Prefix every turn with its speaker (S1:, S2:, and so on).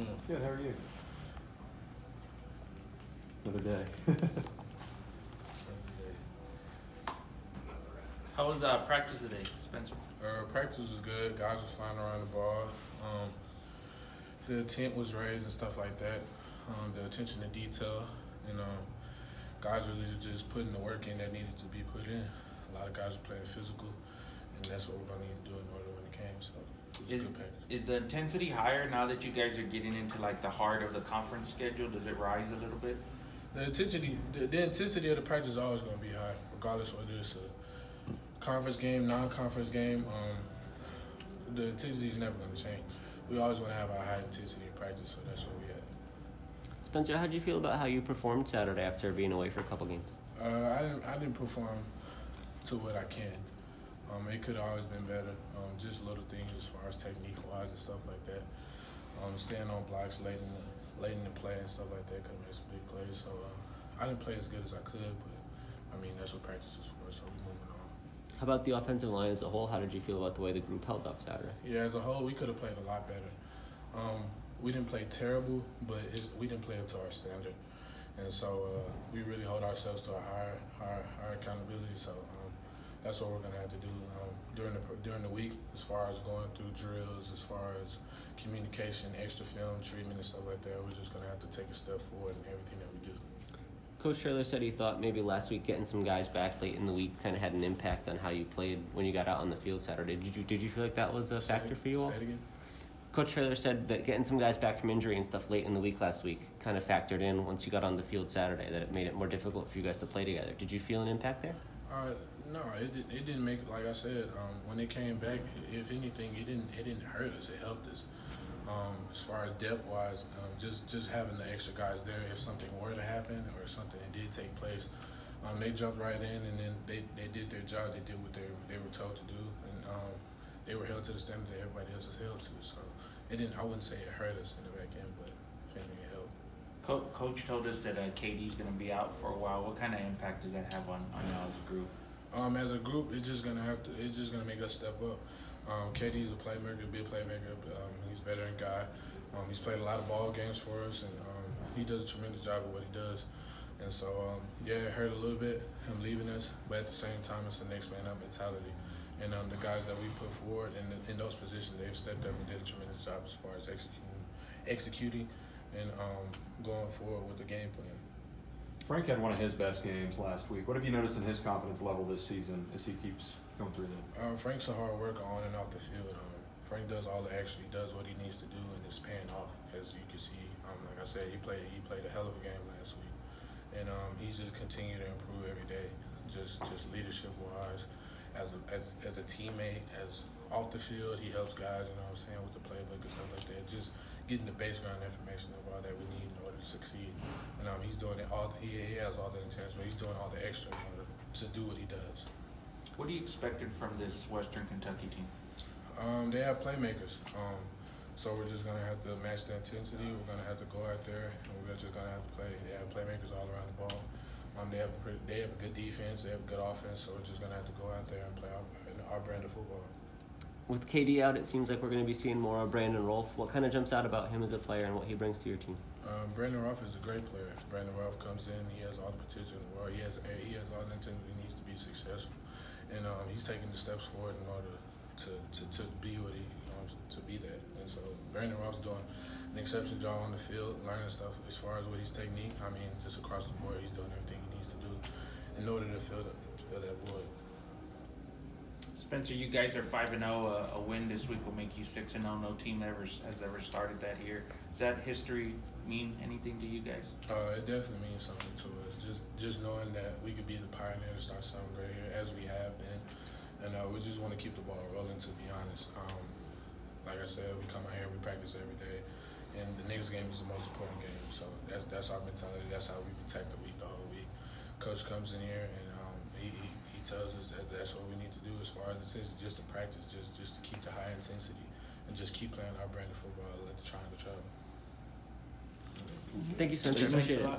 S1: doing?
S2: Good, how are you? Another day.
S3: How was practice today, Spencer?
S1: Practice was good. Guys were flying around the ball. The intent was raised and stuff like that. The attention to detail, and guys really just putting the work in that needed to be put in. A lot of guys are playing physical, and that's what we're going to need to do in order to win the game. So it was a good practice.
S3: Is the intensity higher now that you guys are getting into like the heart of the conference schedule? Does it rise a little bit?
S1: The intensity of the practice is always going to be high, regardless whether it's a conference game, non-conference game. The intensity is never going to change. We always want to have a high intensity in practice, so that's what we had.
S4: Spencer, how did you feel about how you performed Saturday after being away for a couple games?
S1: I didn't perform to what I can. It could have always been better. Just little things as far as technique-wise and stuff like that. Staying on blocks late in the play and stuff like that could have made some big plays. So I didn't play as good as I could, but I mean that's what practice is for. So we're moving on.
S4: How about the offensive line as a whole? How did you feel about the way the group held up Saturday?
S1: Yeah, as a whole, we could have played a lot better. We didn't play terrible, but we didn't play up to our standard, and so we really hold ourselves to a higher accountability. So that's what we're gonna have to do during the week, as far as going through drills, as far as communication, extra film treatment, and stuff like that. We're just gonna have to take a step forward in everything that we do.
S4: Coach Traylor said he thought maybe last week getting some guys back late in the week kind of had an impact on how you played when you got out on the field Saturday. Did you feel like that was a factor for you all?
S1: Say it again.
S4: Coach Traylor said that getting some guys back from injury and stuff late in the week last week kind of factored in once you got on the field Saturday, that it made it more difficult for you guys to play together. Did you feel an impact there?
S1: No, it didn't make it. Like I said, when they came back, if anything, it didn't hurt us. It helped us. As far as depth wise, just having the extra guys there, if something were to happen or something did take place, they jumped right in and then they did their job. They did what they were told to do, and they were held to the standard that everybody else is held to. So I wouldn't say it hurt us in the back end, but if anything, it helped.
S3: Coach told us that KD's going to be out for a while. What kind of impact does that have on y'all as a group?
S1: As a group, it's just gonna make us step up. KD's a playmaker, a big playmaker. He's a veteran guy. He's played a lot of ball games for us, and he does a tremendous job of what he does. And so, it hurt a little bit, him leaving us, but at the same time, it's a next man up mentality. And the guys that we put forward in those positions, they've stepped up and did a tremendous job as far as executing and going forward with the game plan.
S2: Frank had one of his best games last week. What have you noticed in his confidence level this season as he keeps going through that?
S1: Frank's a hard worker on and off the field. Frank does all the extra. He does what he needs to do, and it's paying off. As you can see, like I said, he played a hell of a game last week, and he's just continuing to improve every day. Just leadership wise, as a teammate, as off the field, he helps guys. You know what I'm saying, with the playbook and stuff like that. Just getting the baseline information of all that we need in order to succeed. And he's doing it all. He has all the intentions, but he's doing all the extra in order to do what he does.
S3: What are you expecting from this Western Kentucky team?
S1: They have playmakers. So we're just gonna have to match the intensity. We're gonna have to go out there, and we're just gonna have to play. They have playmakers all around the ball. They have a good defense. They have a good offense. So we're just gonna have to go out there and play our brand of football.
S4: With KD out, it seems like we're going to be seeing more of Brandon Rolfe. What kind of jumps out about him as a player and what he brings to your team?
S1: Brandon Rolfe is a great player. Brandon Rolfe comes in. He has all the potential in the world. He has all the intent he needs to be successful, and he's taking the steps forward in order to be what he to be that. And so Brandon Rolfe's doing an exceptional job on the field, learning stuff as far as what his technique. I mean, just across the board, he's doing everything he needs to do in order to fill that void.
S3: Spencer, you guys are 5-0. A win this week will make you 6-0. No team has ever started that here. Does that history mean anything to you guys?
S1: It definitely means something to us. Just knowing that we could be the pioneer to start something great here, as we have been, and we just want to keep the ball rolling. To be honest, like I said, we come out here, we practice every day, and the next game is the most important game. So that's our mentality. That's how we protect the week, the whole week. Coach comes in here and he tells us that that's what we need to do as far as it is, just to practice, just to keep the high intensity and just keep playing our brand of football, let the triangle travel.
S4: Thank you, Spencer. Appreciate it.